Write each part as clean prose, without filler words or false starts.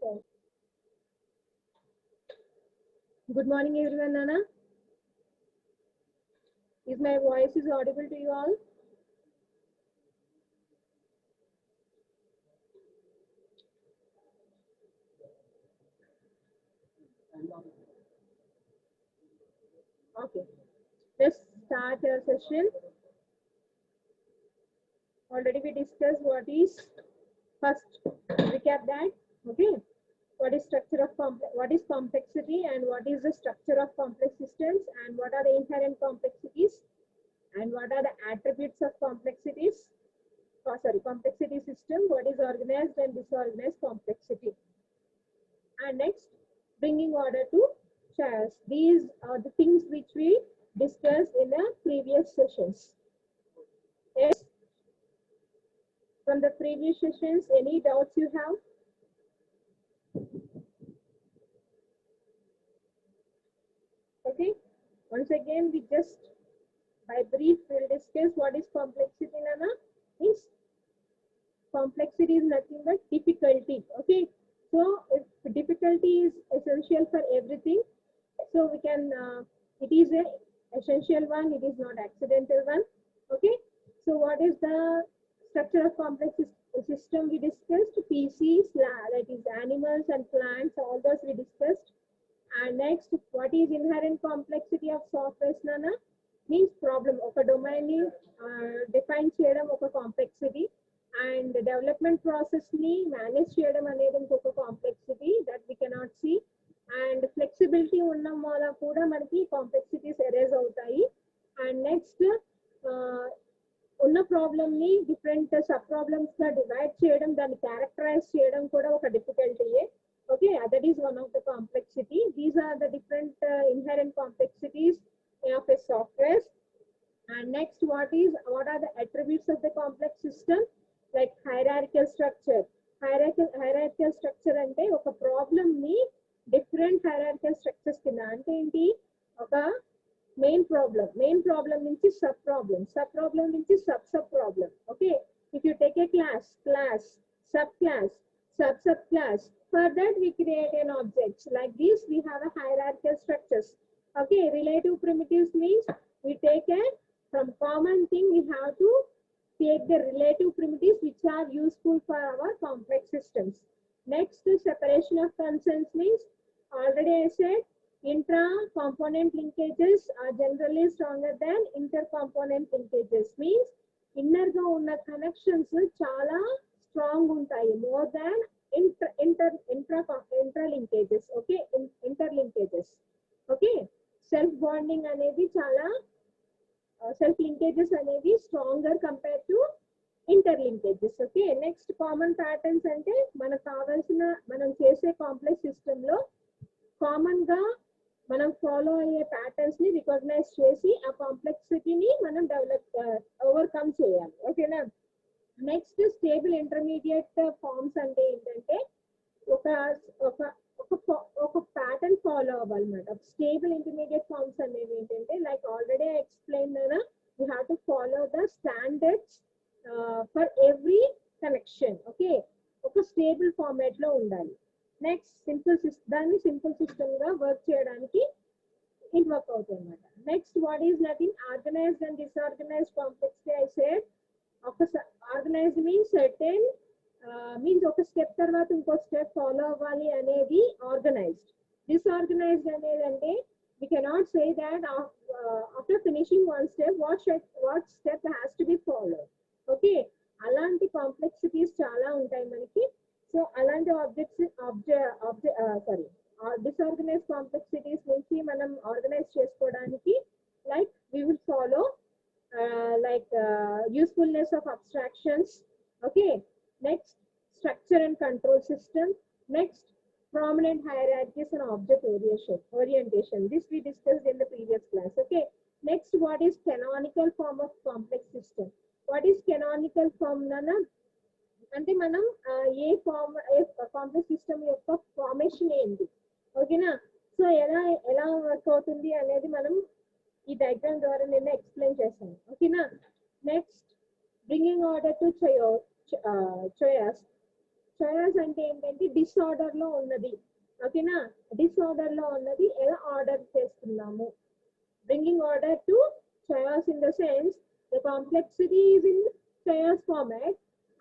So, good morning, everyone. Nana, is my voice is audible to you all? Okay, let's start our session. Already we discussed what is first recap that. Okay, what is structure of what is complexity and what is the structure of complex systems and what are the inherent complexities and what are the attributes of complexities. Oh, sorry, complexity system. What is organized and disorganized complexity. And next, bringing order to chairs. These are the things which we discussed in the previous sessions. Yes. From the previous sessions, any doubts you have? Okay. Once again, we just by brief will discuss what is complexity. Nana means complexity is nothing but difficulty. Okay. So if difficulty is essential for everything, so we can it is a essential one, it is not accidental one. Okay, so what is the structure of complex system we discussed? Species, that is animals and plants, all those we discussed. And next, what is inherent complexity of software? Nana means problem ఒక domain ని define చేయడం ఒక complexity, and development process ని manage చేయడం అనేది ఇంకొక complexity that we cannot see. And flexibility ఉండడం వల్ల కూడా మనకి కాంప్లెక్సిటీస్ ఎరేజ్ అవుతాయి. అండ్ నెక్స్ట్ ఉన్న ప్రాబ్లమ్ ని డిఫరెంట్ సబ్ ప్రాబ్లమ్స్ గా డివైడ్ చేయడం, దాన్ని క్యారెక్టరైజ్ చేయడం కూడా ఒక డిఫికల్టీయే. Okay, that is one of the complexity. These are the different inherent complexities of a software. And next, what are the attributes of the complex system? Like hierarchical structure. Hierarchical structure అంటే ఒక problem ని different hierarchical structures కింద, అంటే ఏంటి, ఒక main problem నుంచి sub problem నుంచి sub problem. Okay, if you take a class sub class, for that we create an object. Like this we have a hierarchical structures. Okay, relative primitives means we take a from common thing we have to take the relative primitives which are useful for our complex systems. Next, separation of concerns means, already I said, intra-component linkages are generally stronger than inter-component linkages. Means inner ga unna connections chala strong untayi more than intra linkages. Okay, interlinkages. Okay, self bonding అనేది చాలా self linkages అనేవి stronger compare to interlinkages. Okay, next common patterns అంటే మనకు కావాల్సిన మనం చేసే complex system లో common గా మనం ఫాలో అయ్యే ప్యాటర్న్స్ ని రికగ్నైజ్ చేసి ఆ కాంప్లెక్సిటీని మనం ఓవర్కమ్ చేయాలి. ఓకేనా. నెక్స్ట్, స్టేబుల్ ఇంటర్మీడియట్ ఫార్మ్స్ అంటే ఏంటంటే ఒక ఒక ఒక ప్యాటర్న్ ఫాలో అవ్వాలన్నమాట. స్టేబుల్ ఇంటర్మీడియట్ ఫార్మ్స్ అనేవి ఏంటంటే, లైక్ ఆల్రెడీ ఎక్స్ప్లెయిన్ కదా, you have to follow the standards for every connection. Okay, ఒక స్టేబుల్ ఫార్మాట్ లో ఉండాలి. నెక్స్ట్, దాన్ని సింపుల్ సిస్టమ్ గా వర్క్ చేయడానికి ఇది వర్క్ అవుతుంది అనమాట. Next, what is nothing organized and disorganized complexity. I said ఒక ఆర్గనైజ్డ్ మీన్స్ సర్టెన్ మీన్స్ ఒక స్టెప్ తర్వాత ఇంకో స్టెప్ ఫాలో అవ్వాలి అనేది ఆర్గనైజ్డ్. డిస్ఆర్గనైజ్డ్ అనేది అంటే we cannot say that after finishing one step what step has to be followed. Okay, అలాంటి complexities చాలా ఉంటాయి మనకి. సో అలాంటి డిస్ఆర్గనైజ్ కాంప్లెక్సిటీస్ నుంచి మనం ఆర్గనైజ్ చేసుకోవడానికి like we will follow usefulness of abstractions. Okay, next, structure and control system. Next, prominent hierarchies and object orientation. This we discussed in the previous class. Okay, next, what is canonical form of complex system? What is canonical form, Nana? అంటే మనం ఏ complex system యొక్క formation ఏంటి, ఓకేనా. So ఎలా work అవుతుంది అనేది మనం ఈ డయాగ్రామ్ ద్వారా నేను ఎక్స్ప్లెయిన్ చేశాను. ఓకేనా. Next, bringing order to chaos. Choice అంటే ఏంటంటే డిసార్డర్ లో ఉన్నది. ఓకేనా, డిసార్డర్ లో ఉన్నది ఎలా ఆర్డర్ చేస్తున్నాము. Bringing order to chaos in the sense the complexity is in chaos format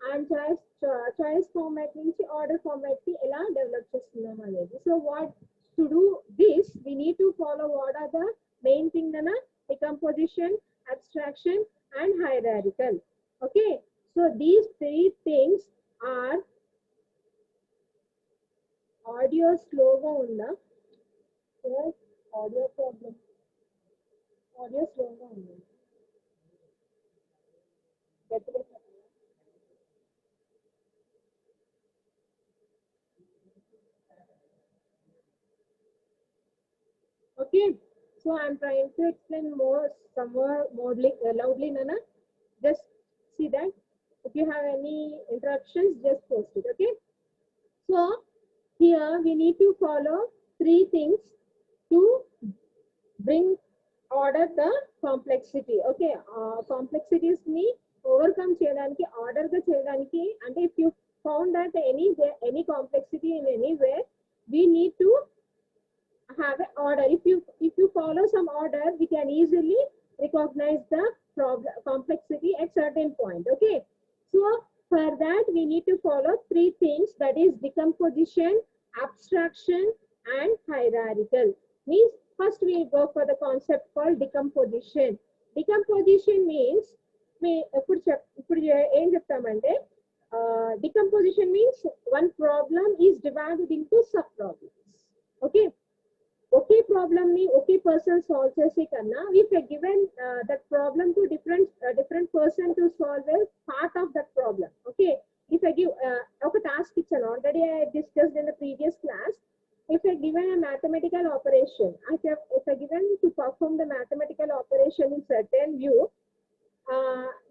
and chaos format నుంచి order format కి ఎలా develop చేస్తున్నాం అనేది. So what to do this, we need to follow what are the main thing nana, decomposition, abstraction and hierarchical. Okay, so these three things are audio slow గా ఉందా? Yes, audio problem. Audio slow గా ఉంది. గట్టిగా చెప్పండి. Okay, so I'm trying to explain more somewhere loudly, Nana. Just see that. If you have any interruptions, just post it. Okay. So here we need to follow three things to bring order the complexity. Okay, complexities ni overcome cheyadaniki, order ga cheyadaniki, and if you found that any complexity in anywhere, we need to have an order. If you follow some order, we can easily recognize the problem complexity at certain point. Okay, so for that we need to follow three things, that is decomposition, abstraction and hierarchical. Means first we go for the concept called decomposition. Decomposition means ఇప్పుడు ఏం చెప్తామంటే decomposition means one problem is divided into sub problems. Okay, okay problem ni okay person solve chese kanna, if I given that problem to different person to solve a part of that problem. Okay, if I give oka task ichanu, already I discussed in the previous class. If I given a mathematical operation, if I given to perform the mathematical operation in certain view,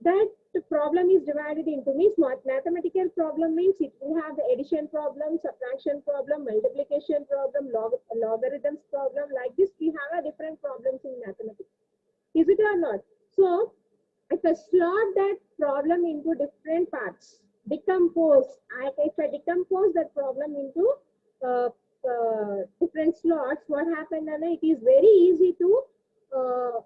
that problem is divided into, means mathematical problem means it will have the addition problem, subtraction problem, multiplication problem, logarithms problem. Like this we have a different problems in mathematics. Is it or not? So if I slot that problem into different parts, if I decompose that problem into different slots, what happened, and it is very easy to uh,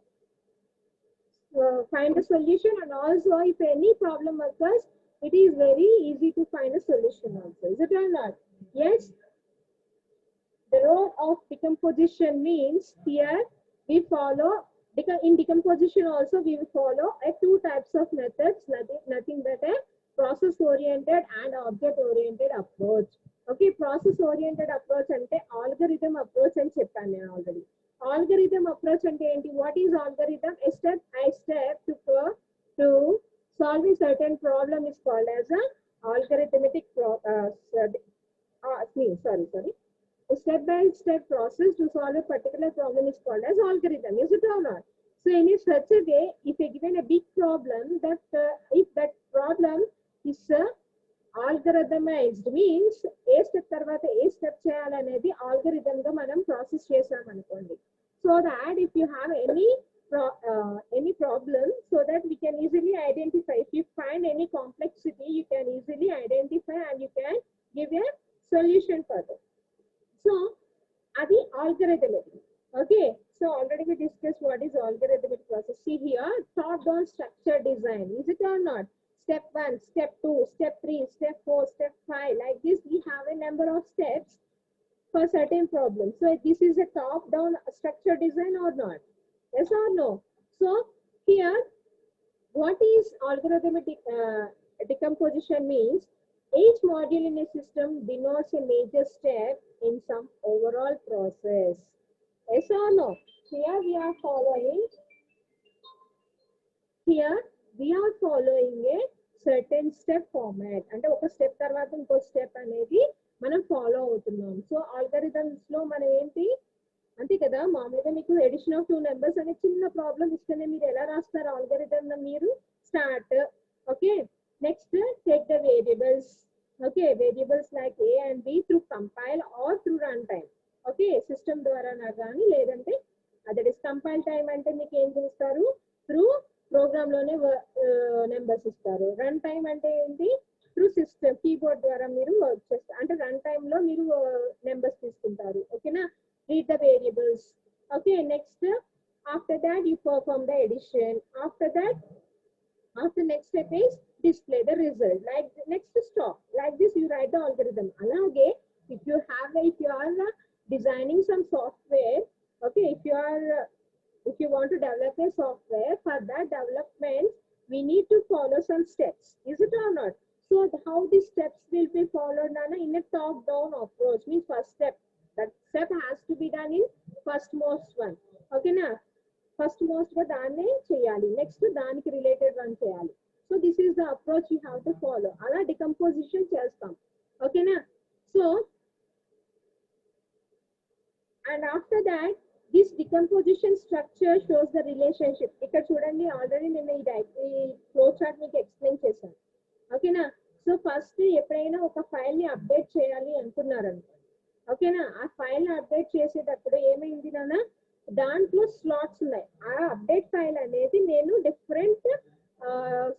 find a solution, and also if any problem occurs, it is very easy to find a solution also. Is it or not? Yes. The role of decomposition means here we follow, in decomposition also we will follow two types of methods, nothing but a process oriented and object oriented approach. Okay, process oriented approach ante algorithm approach అని చెప్పాను నేను already. Algorithm approach ante enti, what is algorithm? A step by step to solve a certain problem is called as a algorithmic sorry, a step by step process to solve a particular problem is called as algorithm. Is it or not? So in such a way, if you given a big problem, that if that problem is algorithmized, means A step తర్వాత ఏ step చేయాలనేది algorithm గా మనం process చేసాం అనుకోండి. So that if you have any problem, so that we can easily identify, if you find any complexity, you can easily identify and you can give a solution for that. So adi algorithmic. Okay, so already we discussed what is algorithmic process. See here, top down structure design. Is it or not? Step 1, step 2, step 3, step 4, step 5. Like this, we have a number of steps for certain problems. So this is a top down structure design or not? Yes or no? So here, what is algorithmic decomposition means? Each module in a system denotes a major step in some overall process. Yes or no? Here we are following a certain step format. అంటే ఒక step తర్వాత ఇంకో step అనేది మనం follow అవుతున్నాం. So algorithms లో మనం ఏంటి అంతే కదా, మామూలుగా మీకు ఎడిషన్ ఆఫ్ 2 numbers అనే చిన్న ప్రాబ్లం ఇస్తేనే మీరు ఎలా రాస్తారు ఆల్గరిథమ్? మీరు start. Okay, next take the variables. Okay, variables like a and b through compile or through run time. Okay, system ద్వారా కానీ లేదంటే అదే కంపైల్ టైం అంటే మీకు ఏం చేస్తారు, త్రూ ప్రోగ్రామ్ లోనే నెంబర్స్ ఇస్తారు. రన్ టైం అంటే ఏంటి, త్రూ సిస్టమ్ కీబోర్డ్ ద్వారా మీరు వర్క్ చేస్తారు అంటే రన్ టైమ్ లో మీరు నెంబర్స్ తీసుకుంటారు ఓకేనా read the variables okay next after that you perform the addition after next step is display the result like next stop like this you write the algorithm alage if you are designing some software okay if you want to develop a software for that development we need to follow some steps is it or not so how these steps will be followed Nana in a top down approach means first step that step has to be done in first most one okay na first most గా దాన్నే చేయాలి next దానికి related run చేయాలి so this is the approach you have to follow అలా decomposition చేస్తాం ఓకేనా so and after that this decomposition structure shows the relationship ఇక్కడ చూడండి ఆల్రెడీ నేను ఈ ఫ్లో చార్ట్ మీకు ఎక్స్ప్లెయిన్ చేశాను ఓకేనా సో ఫస్ట్ ఎప్పుడైనా ఒక ఫైల్ ని అప్డేట్ చేయాలి అనుకున్నారనుకో ఓకేనా ఆ ఫైల్ ని అప్డేట్ చేసేటప్పుడు ఏమైంది నాన్న దాంట్లో స్లాట్స్ ఉన్నాయి ఆ అప్డేట్ ఫైల్ అనేది నేను డిఫరెంట్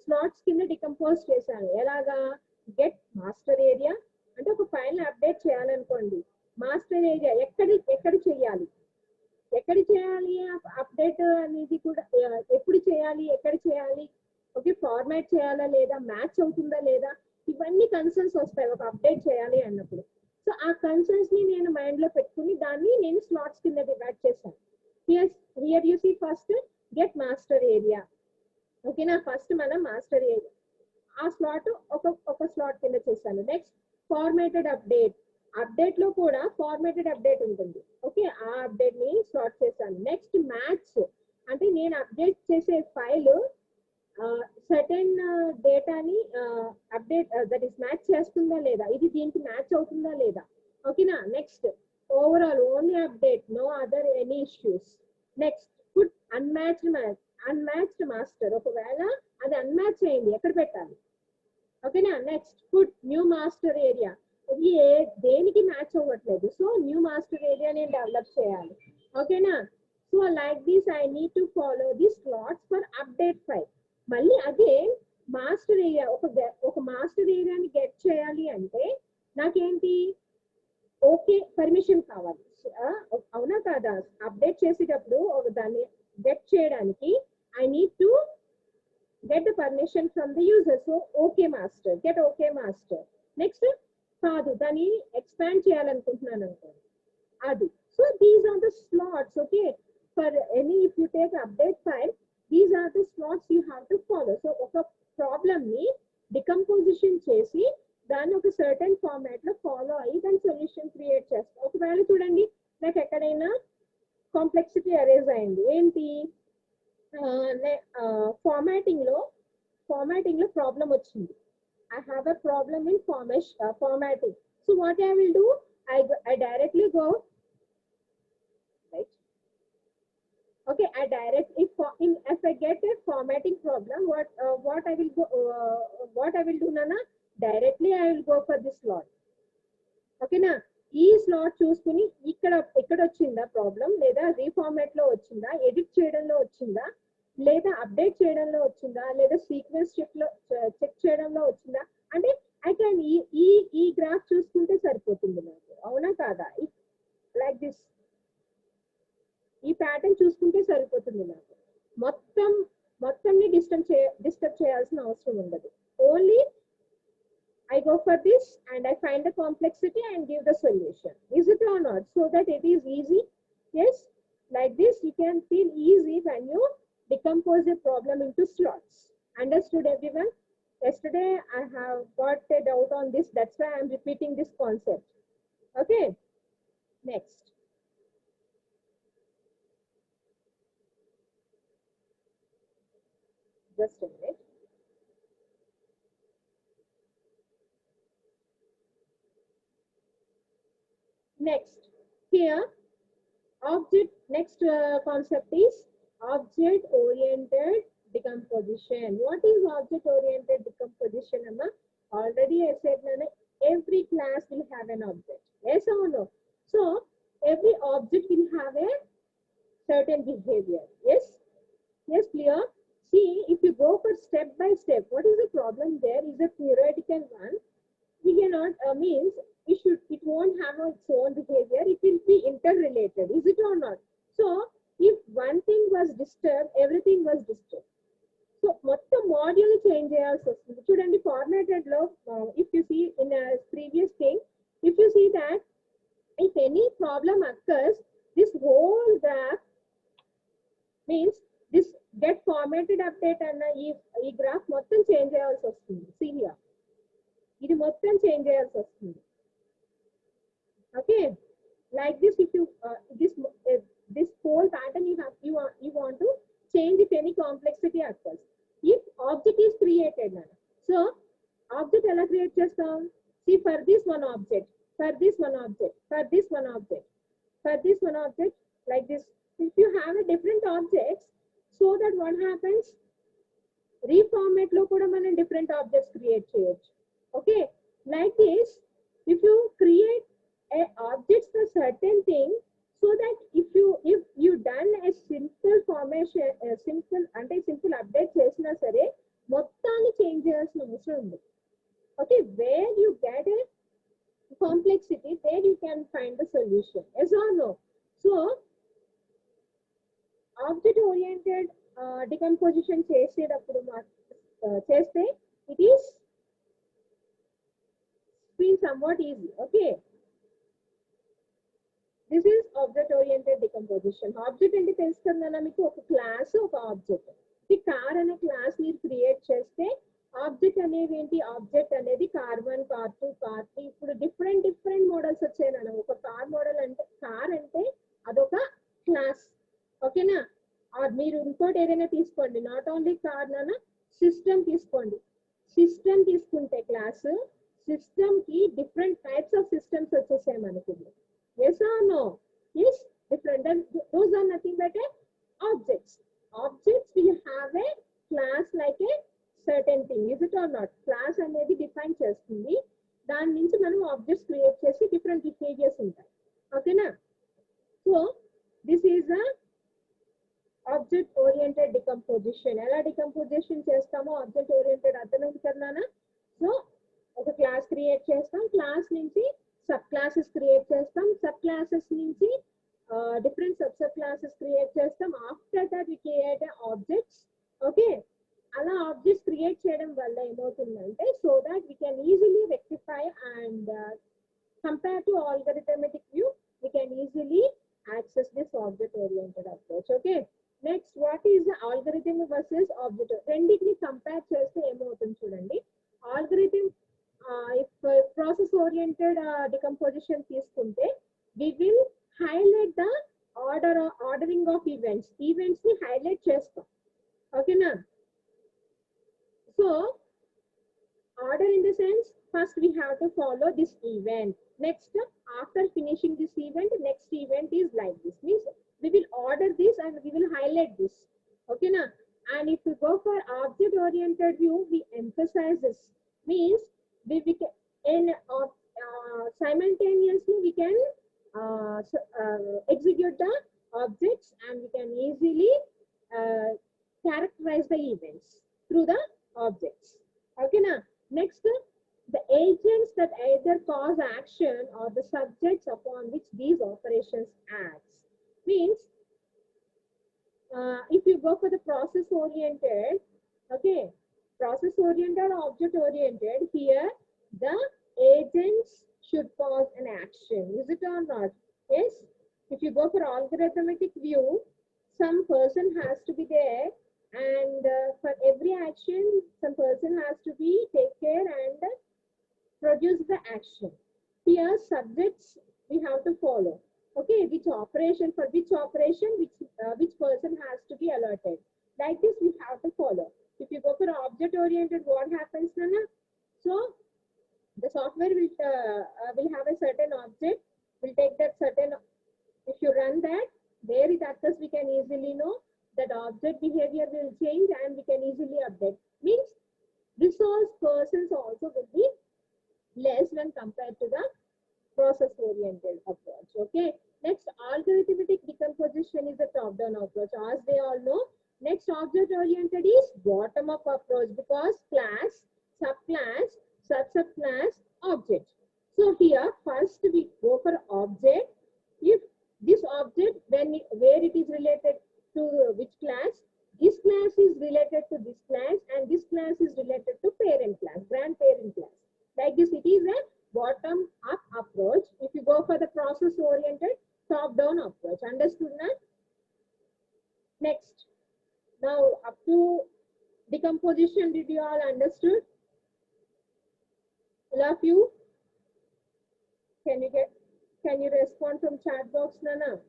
స్లాట్స్ కింద డికంపోజ్ చేశాను ఎలాగా గెట్ మాస్టర్ ఏరియా అంటే ఒక ఫైల్ అప్డేట్ చేయాలనుకోండి మాస్టర్ ఏరియా ఎక్కడ చేయాలి అప్డేట్ అనేది కూడా ఎప్పుడు చేయాలి ఎక్కడ చేయాలి ఓకే ఫార్మాట్ చేయాలా లేదా మ్యాచ్ అవుతుందా లేదా ఇవన్నీ కన్సర్న్స్ వస్తాయి ఒక అప్డేట్ చేయాలి అన్నప్పుడు సో ఆ కన్సర్న్స్ ని నేను మైండ్ లో పెట్టుకుని దాన్ని నేను స్లాట్స్ కింద డివైడ్ చేశాను here you see first get master area okay na first మనం master area ఆ స్లాట్ ఒక స్లాట్ కింద చేశాను నెక్స్ట్ ఫార్మాటెడ్ అప్డేట్ లో కూడా ఫార్మాటెడ్ అప్డేట్ ఉంటుంది ఓకే ఆ అప్డేట్ ని స్లాట్ చేశాను నెక్స్ట్ మ్యాచ్ అంటే నేను అప్డేట్ చేసే ఫైల్ సర్టెన్ డేటాని అప్డేట్ దట్ ఈస్ మ్యాచ్ చేస్తుందా లేదా ఇది దీనికి మ్యాచ్ అవుతుందా లేదా ఓకేనా next overall only update no other any issues next put unmatched master ఒకవేళ అది అన్మ్యాచ్ అయింది ఎక్కడ పెట్టాలి ఓకేనా next put new master area ఇది దేనికి మ్యాచ్ అవ్వట్లేదు సో న్యూ మాస్టర్ ఏరియా నేను డెవలప్ చేయాలి ఓకేనా so like this I need to follow the slots for update file మళ్ళీ అదే మాస్టర్ ఏరియా ఒక మాస్టర్ ఏరియాని గెట్ చేయాలి అంటే నాకేంటి ఓకే పర్మిషన్ కావాలి అవునా కాదా అప్డేట్ చేసేటప్పుడు దాన్ని గెట్ చేయడానికి I need to get the permission from the user so okay master get okay master next కాదు దాన్ని ఎక్స్పాండ్ చేయాలనుకుంటున్నాను అనుకోండి అది so these are the slots okay for any if you take update file these are the slots you have to follow so ఒక problem ని decomposition చేసి దాన్ని ఒక సర్టెన్ ఫార్మాట్ లో ఫాలో అయ్యి దాని సొల్యూషన్ క్రియేట్ చేస్తాం ఒకవేళ చూడండి నాకు ఎక్కడైనా కాంప్లెక్సిటీ అరేజ్ అయింది ఏంటి ఫార్మాటింగ్ లో ప్రాబ్లం వచ్చింది I have a problem in formatting so what I will do I directly go right okay I direct if I get a formatting problem what I will do nana directly I will go for this slot okay na ఈ slot చూసుకుని ఇక్కడ వచ్చిందా problem లేదా reformat లో వచ్చిందా edit చేయడంలో వచ్చిందా లేదా అప్డేట్ చేయడంలో వచ్చిందా లేదా సీక్వెన్స్ షిఫ్ట్ లో చెక్ చేయడంలో వచ్చిందా అంటే ఐ క్యాన్ ఈ గ్రాఫ్ చూసుకుంటే సరిపోతుంది నాకు అవునా కాదా లైక్ దిస్ ఈ ప్యాటర్న్ చూసుకుంటే సరిపోతుంది నాకు మొత్తంని డిస్టర్బ్ చేయాల్సిన అవసరం ఉండదు only I go for this and I find the complexity and give the solution. Is it or not? So that it is easy. Yes, like this you can feel easy when you decompose a problem into slots. Understood everyone? Yesterday I have got a doubt on this. That's why I am repeating this concept. Okay. Next. Just a minute. Next, here next concept is object-oriented decomposition. What is object-oriented decomposition, Amma? Already I said, Nana, every class will have an object. Yes or no? So, every object will have a certain behavior. Yes? Yes, clear? See, if you go for step by by step. What is the problem there is a theoretical one. We cannot means it won't have its own behavior. It will be interrelated. Is it or not? So if one thing was disturbed, everything was disturbed. So మొత్తం module change చేయాల్సి వస్తుంది చూడండి formatted లో if you see in a previous thing, if you see that if any problem occurs, this whole graph means this get formatted update అన్న ఈ graph మొత్తం change చేయాల్సి వస్తుంది. See here, ఇది మొత్తం చేంజ్ చేయాల్సి వస్తుంది. Okay, like this if you this whole pattern you want to change if any complexity occurs. If object is created now, so object ఎలా క్రియేట్ చేస్తాం? See, for this one object, for this one object, for this one object, for this one object, like this. If you have a different objects, so that what happens, reformat lo kuda మనం different objects create చేయొచ్చు. Okay, like this if you create a objects for certain thing, so that if you done a simple formation simple update చేసినా సరే మొత్తాన్ని change చేయాల్సిన అవసరం ఉంది. Okay, where you get a complexity, there you can find the solution. Yes or no? So object oriented decomposition చేసేటప్పుడు చేస్తే it is been somewhat easy. Okay, this is object oriented decomposition. Object అంటే తెలుస్తుందన్నా మీకు ఒక class ఒక object. ఈ car అనే class మీరు create చేస్తే ఆబ్జెక్ట్ అనేది ఏంటి? ఆబ్జెక్ట్ అనేది కార్ 1, కార్ 2, కార్ 3. ఇప్పుడు డిఫరెంట్ మోడల్స్ వచ్చాయి నాన్న. ఒక కార్ మోడల్ అంటే కార్ అంటే అదొక క్లాస్. ఓకేనా? మీరు ఇంకోటి ఏదైనా తీసుకోండి, నాట్ ఓన్లీ కార్ నాన్న, సిస్టమ్ తీసుకోండి. సిస్టమ్ తీసుకుంటే క్లాస్, సిస్టమ్ కి డిఫరెంట్ టైప్స్ ఆఫ్ సిస్టమ్స్ వచ్చేసాయి మనకి. Yes or no? Yes, different. And those are nothing but objects. Objects will have a class like a certain thing. Is it or not? Class అనేది define చేస్తుంది. దాని నుంచి మనం objects create చేసి different behaviours ఉంటాయి. ఓకేనా? So this is a object oriented decomposition. ఎలా decomposition చేస్తామో ఆబ్జెక్ట్ ఓరియంటెడ్ అర్థమైంది కదనా? సో ఒక క్లాస్ క్రియేట్ చేస్తాం, క్లాస్ నుంచి సబ్ క్లాసెస్ క్రియేట్ చేస్తాం, సబ్ క్లాసెస్ నుంచి డిఫరెంట్ సబ్ క్లాసెస్ క్రియేట్ చేస్తాం. After that we create objects. Okay, అలా ఆబ్జెక్ట్స్ క్రియేట్ చేయడం వల్ల ఏమవుతుందంటే so that we can easily rectify and compare to algorithmic view we can easily access this object oriented approach. Okay, next, what is the algorithm versus object? రెండింటిని compare చేస్తే ఏమవుతుంది చూడండి. algorithm if process oriented decomposition తీసుకుంటే we will highlight the ordering of events ని highlight చేస్తాం. ఓకేనా? So order in the sense, first we have to follow this event, next after finishing this event, next event is like this, means we will order this and we will highlight this. Okay na? And if we go for object oriented view, we emphasize this, means we can in simultaneously we can execute the objects and we can easily characterize the events through the objects. Okay na? Next, the agents that either cause action or the subjects upon which these operations acts, means if you go for the process oriented, okay, process oriented or object oriented, here the agents should cause an action. Is it or not? Yes. If you go for algorithmic view, some person has to be there, and for every action some person has to be take care and produce the action. Here subjects we have to follow. Okay, which operation, for which operation which person has to be alerted. Like this we have to follow. If you go for object oriented, what happens Nana? So the software will have a certain object, will take that certain, if you run that, where it occurs we can easily know that object behavior will change and we can easily update. Means resource persons also will be less when compared to the process oriented approach. Okay, next, algorithmic decomposition is a top down approach. As they all know, Next, object oriented is bottom up approach because class, subclass, subclass, object. So here first we go for object. If this object, then where it is related to which class, this class is related to this class and this class is related to parent class, grandparent class. Like this, it is a bottom up approach. If you go for the process oriented, top down approach. Understood now? Next. Now, up to decomposition, did you all understood? All of you? Can you respond from chat box, Nana?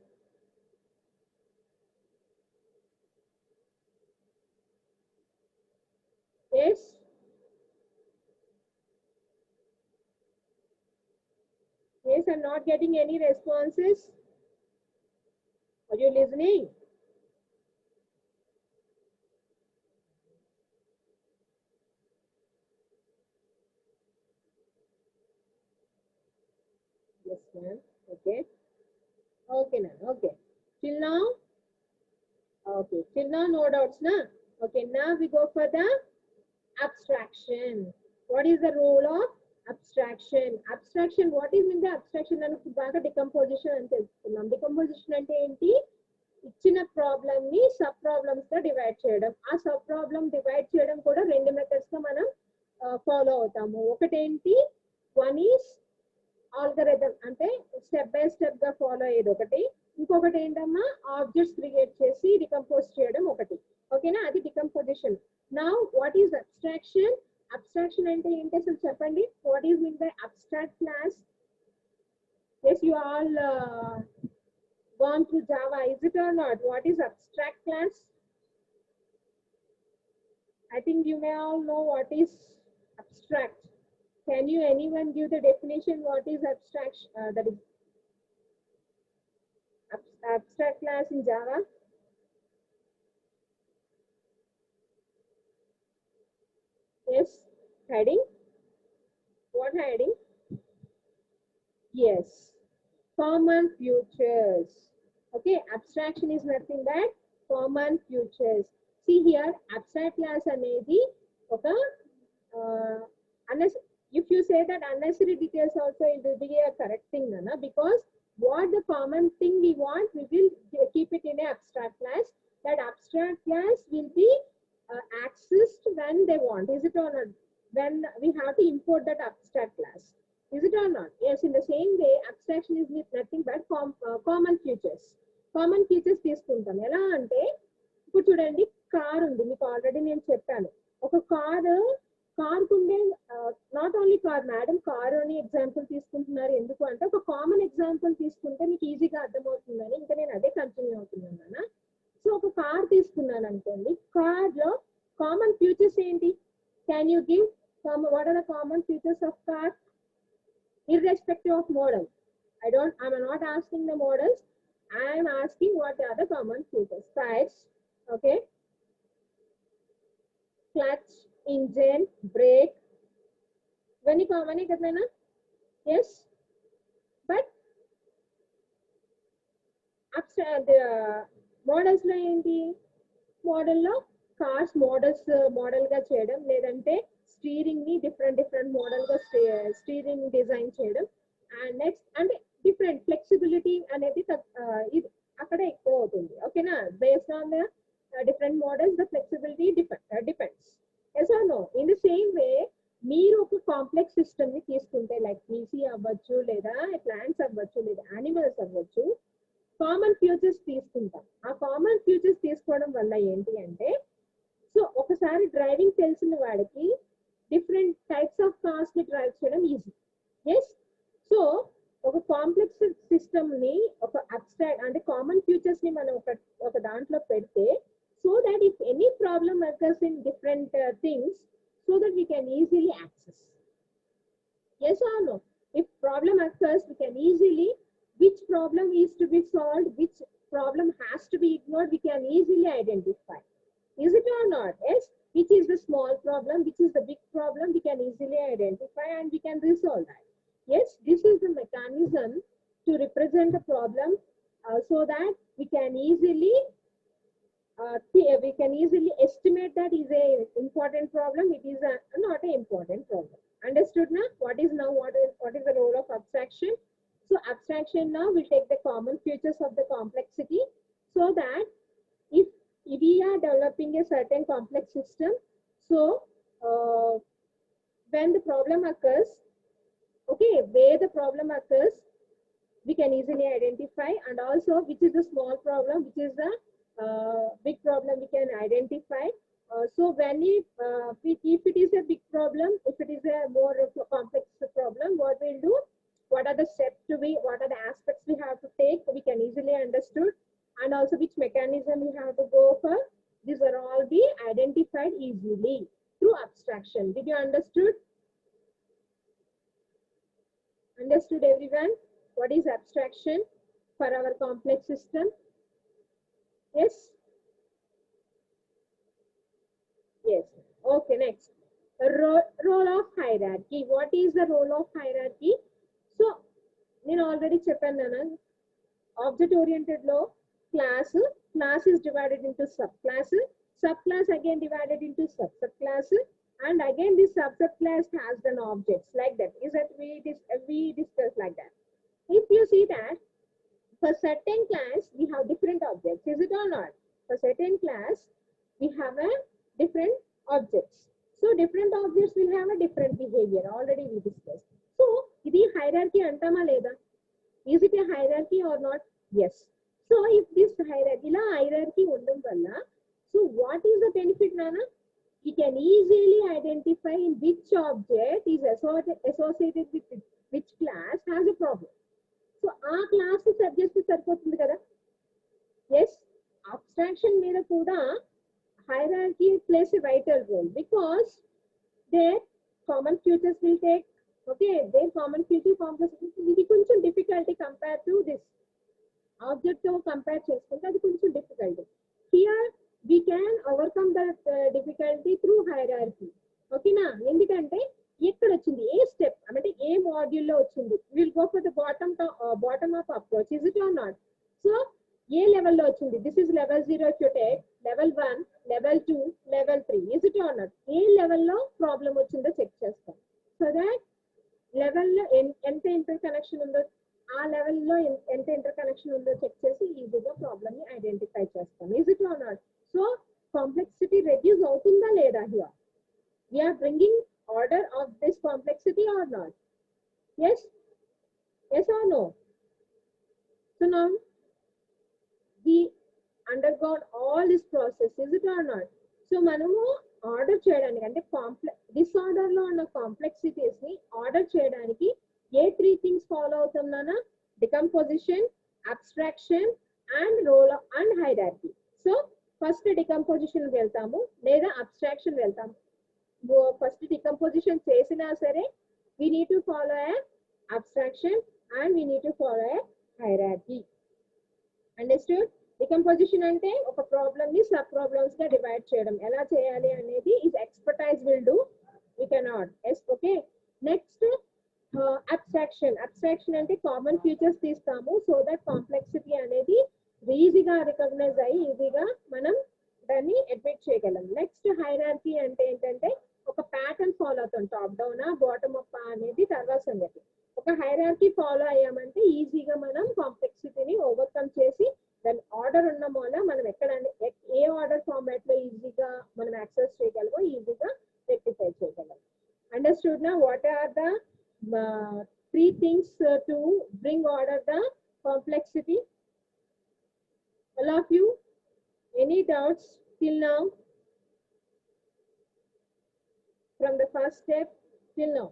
Yes? Yes, I'm not getting any responses. Are you listening? Yes, ma'am. Okay. Okay, ma'am. Okay. Till now? Okay. Till now, no doubts, na? Okay, now we go for the abstraction. What is the role of abstraction? Abstraction, what is in the abstraction? And decomposition and decomposition ante enti? ఇచ్చిన problem ని sub problems గా divide చేయడం. ఆ sub problem divide చేయడం కూడా రెండు methods గా మనం ఫాలో అవుతాము. ఒకటేంటి, వన్ ఈస్ ఆల్గరిథం అంటే స్టెప్ బై స్టెప్ గా ఫాలో అయ్యేది ఒకటి. ఇంకొకటి ఏంటమ్మా, ఆబ్జెక్ట్స్ క్రియేట్ చేసి డికంపోజ్ చేయడం ఒకటి. ఓకేనా, అది decomposition. Now what is abstraction? Abstraction అంటే ఏంటి అసలు చెప్పండి. What is mean by abstract class? Yes, you all gone through Java, is it or not? What is abstract class? I think you may all know what is abstract. Can you anyone give the definition what is abstraction? That is abstract class in Java. Yes, heading. What heading? Yes, common features. Okay, abstraction is nothing but common features. See here, abstract class అనేది ఒక if you say that unnecessary details also, it will be a correct thing, Nana, because what the common thing we want, we will keep it in an abstract class. That abstract class will be accessed when they want. Is it or not? When we have to import that abstract class. Is it or not? Yes, in the same way, abstraction is nothing but common features. Common features తీసుకుంటాం. ఎలా అంటే ఇప్పుడు చూడండి, car ఉంది, మీకు already నేను చెప్పాను. ఒక కార్కు ఉండే not only car madam, car అని ఎగ్జాంపుల్ తీసుకుంటున్నారు. ఎందుకు అంటే ఒక కామన్ ఎగ్జాంపుల్ తీసుకుంటే మీకు ఈజీగా అర్థమవుతుందని ఇంకా నేను అదే కంటిన్యూ అవుతున్నాను. సో ఒక కార్ తీసుకున్నాను అనుకోండి, కార్ లో కామన్ ఫీచర్స్ ఏంటి? Can you give what are the common features of car irrespective of model? I'm not asking the models. I am asking what are the common features. Tires, okay, clutch, engine, brake. When you common hai, yes, but the models lo enti? Model lo cars models model ga cheyadam, ledante steering ని different model గా steering design చేయడం. And next అంటే different flexibility అనేది ఇది అక్కడ ఎక్కువ అవుతుంది. ఓకేనా, based on the different models the flexibility depends. Yes or no? In the same way మీరు ఒక కాంప్లెక్స్ సిస్టమ్ ని తీసుకుంటే, లైక్ పీసీ అవ్వచ్చు, లేదా ప్లాంట్స్ అవ్వచ్చు, లేదా యానిమల్స్ అవ్వచ్చు, కామన్ ఫ్యూచర్స్ తీసుకుంటాం. ఆ కామన్ ఫ్యూచర్స్ తీసుకోవడం వల్ల ఏంటి అంటే, సో ఒకసారి డ్రైవింగ్ తెలిసిన వాడికి డిఫరెంట్ టైప్స్ ఆఫ్ కార్స్ ని డ్రైవ్ చేయడం ఈజీ. ఎస్, సో ఒక కాంప్లెక్స్ సిస్టమ్ ని ఒక అబ్స్ట్రాక్ట్ అంటే కామన్ ఫ్యూచర్స్ ని మనం ఒక దాంట్లో పెడితే, so that if any problem occurs in different things, so that we can easily access. Yes or no? If problem occurs, we can easily, which problem is to be solved, which problem has to be ignored, we can easily identify. Is it or not? Yes, which is the small problem, which is the big problem, we can easily identify and we can resolve that. Yes, this is the mechanism to represent the problem so that we can easily we can easily estimate that is a important problem. It is not an important problem. Understood now? What is the role of abstraction? So abstraction now will take the common features of the complexity, so that if we are developing a certain complex system, so when the problem occurs, okay, where the problem occurs, we can easily identify, and also which is the small problem, which is the big problem, we can identify. So when if it is a big problem, if it is a more of a complex problem, what we'll do, what are the steps to be, what are the aspects we have to take, we can easily understood, and also which mechanism we have to go for. These are all be identified easily through abstraction. Did you understood? Understood everyone? What is abstraction for our complex system? Yes? Yes. Okay, next. Role of hierarchy. What is the role of hierarchy? So, నేను already చెప్పాను. Object oriented law, class is divided into subclass, subclass again divided into subclass, and again this subclass has an objects like that. Is that we discuss like that. If you see that for certain class we have different objects, is it or not? For certain class we have a different objects. So different objects will have a different behavior. Already we discussed. So ఇది hierarchy అంటామా లేదా? Is it a hierarchy or not? Yes. So if this hierarchy ఉండడం వల్ల, so what is the benefit, Nana? We can easily identify in which object is associated with which class has a problem. So ఆ class set చేస్తే సరిపోతుంది కదా. Yes, abstraction మీద కూడా hierarchy plays a vital role, because their common features will take, okay, their common feature complexity ఇది కొంచెం difficulty compared to this object తో compare చేసుకుంటే అది కొంచెం difficulty. Here we can overcome that difficulty through hierarchy. ఓకేనా? ఎందుకంటే ఎక్కడ వచ్చింది, ఏ స్టెప్ అంటే ఏ మాడ్యూల్లో వచ్చింది, will go for the bottom up approach. Is it or not? So ఏ లెవెల్లో వచ్చింది, this is level 0 if you take level 1, level 2, level 3. is it or not? ఏ లెవెల్లో ప్రాబ్లం వచ్చిందో చెక్ చేస్తాం. సో దాట్ లెవెల్లో ఎంత ఇంటర్ కనెక్షన్ ఉందో, ఆ లెవెల్లో ఎంత ఇంటర్ కనెక్షన్ ఉందో చెక్ చేసి ఈజీగా ప్రాబ్లమ్ ని ఐడెంటిఫై చేస్తాం. is it or not? So complexity reduce అవుతుందా లేదా? Here we are bringing order of this complexity or not? Yes? Yes or no? So now we undergone all this process, is it or not? So మనము order చేయడానికి అంటే disorder లో ఉన్న complexities ని order చేయడానికి ఏ 3 థింగ్స్ ఫాలో అవుతున్నానా? Decomposition, abstraction and role and hierarchy. So first decomposition వెళ్తాము లేదా అబ్స్ట్రాక్షన్ వెళ్తాము. ఫస్ట్ డికంపోజిషన్ చేసినా సరే we need to follow a abstraction and we need to follow a hierarchy. Understood? Decomposition అంటే ఒక ప్రాబ్లమ్ ని సబ్ ప్రాబ్లమ్స్ గా డివైడ్ చేయడం. ఎలా చేయాలి అనేది is expertise will do, we cannot. Yes, okay. Next abstraction అంటే కామన్ ఫీచర్స్ తీస్తాము, సో దట్ కాంప్లెక్సిటీ అనేది ఈజీగా రికగ్నైజ్ అయ్యి ఈజీగా మనం దాన్ని అడ్మిట్ చేయగలం. నెక్స్ట్ హైరార్కీ అంటే ఏంటంటే ఒక ప్యాటర్న్ ఫాలో అవుతాం, టాప్ డౌన్ బాటమ్ అప్ అనేది తర్వాత సంగతి. ఒక హైరార్కీ ఫాలో అయ్యామంటే ఈజీగా మనం కాంప్లెక్సిటీని ఓవర్కమ్ చేసి దాని ఆర్డర్ ఉన్న మూల మనం ఎక్కడ ఏ ఆర్డర్ ఫార్మాట్ లో ఈజీగా మనం యాక్సెస్ చేయగలమో ఈజీగా రెక్టిఫై చేయగలం. అండర్స్టూడ్ నా? What are the 3 things to bring order the complexity? All of you, any doubts till now? From the first step till now,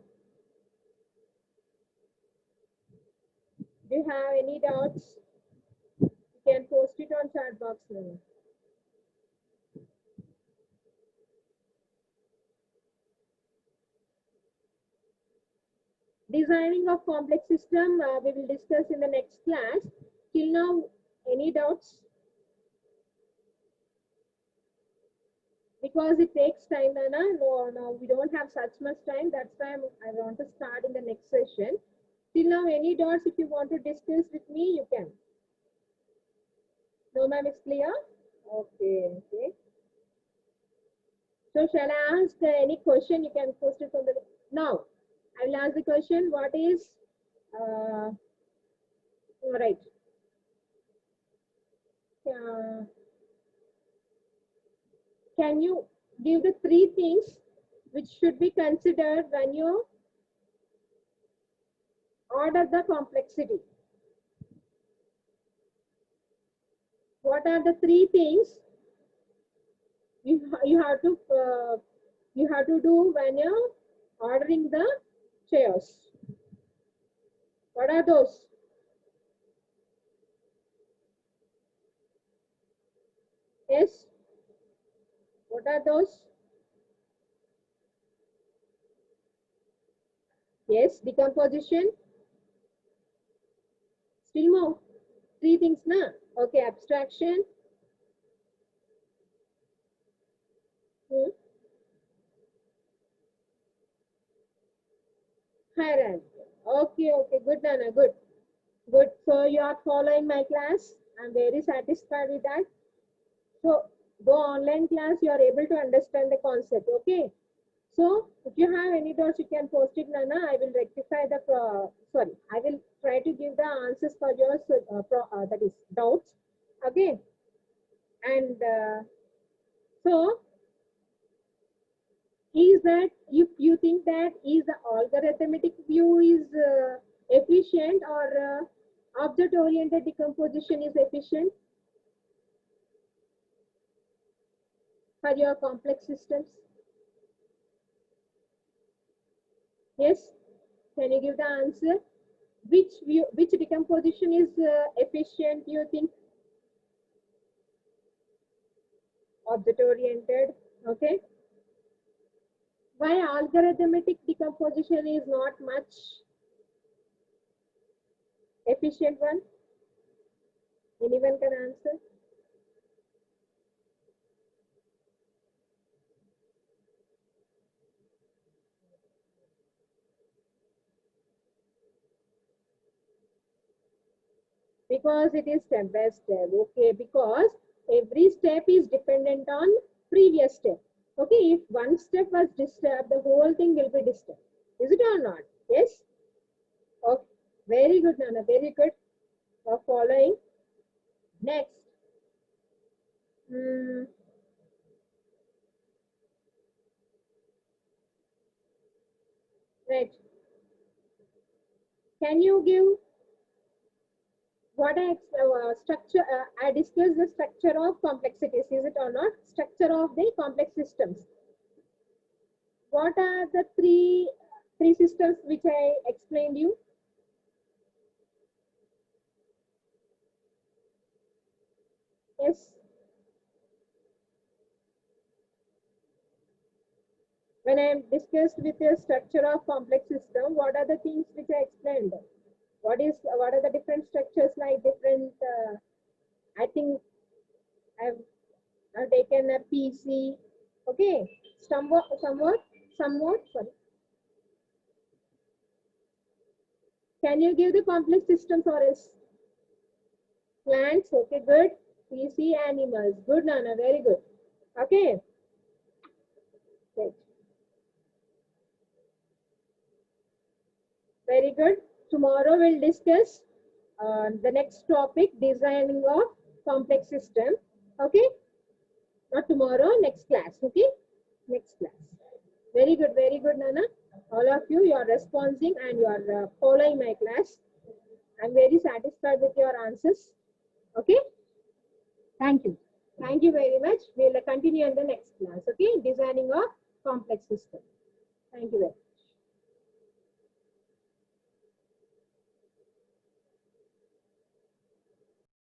do you have any doubts? You can post it on chat box now. Designing of complex system we will discuss in the next class. Till now, any doubts? Because it takes time, Nana. No, we don't have such much time. That's why I want to start in the next session. Till now, any doubts? If you want to discuss with me, you can. No, ma'am, it's clear. Okay, okay. So shall I ask any question? You can post it on the now. I will ask the question. What is right? Uh, can you give the three things which should be considered when you order the complexity? What are the three things you have to do when you're ordering the chairs? What are those? Yes. What are those? Yes. Decomposition. Still more. Three things, na? Okay. Abstraction. Hmm. Hierarchy. Okay. Okay. Good, Nana. Good. Good. So you are following my class. I'm very satisfied with that. So go online class. You are able to understand the concept. Okay. So if you have any doubts, you can post it, Nana. I will rectify the, sorry, I will try to give the answers for your, that is, doubts. Okay. And so, is that, if you think that is the algorithmic view is efficient or object-oriented decomposition is efficient for your complex systems? Yes. Can you give the answer? Which decomposition is efficient, you think? Object oriented. Okay. Why algorithmic decomposition is not much efficient one? Anyone can answer? Because it is step by step. Okay, because every step is dependent on previous step. Okay, if one step was disturbed, the whole thing will be disturbed. Is it or not? Yes. Okay. Very good, Nana. Very good. Following. Next. Hmm. Right. Can you give what structure? I discussed the structure of complexities. Is it or not? Structure of the complex systems. What are the three systems which I explained you? Yes. When I discussed with the structure of complex system, what are the things which I explained? What are the different structures like different? I think I've, I've taken a PC. Okay, somewhat. Sorry. Can you give the complex systems or else? Plants. Okay, good. PC animals. Good, Nana. Very good. Okay. Great. Very good. Tomorrow we'll discuss the next topic, designing of complex system. Okay. Not tomorrow, next class. Okay. Next class. Very good, Nana. All of you are responding and you are following my class. I'm very satisfied with your answers. Okay. Thank you. Thank you very much. We'll continue in the next class. Okay. Designing of complex system. Thank you very much.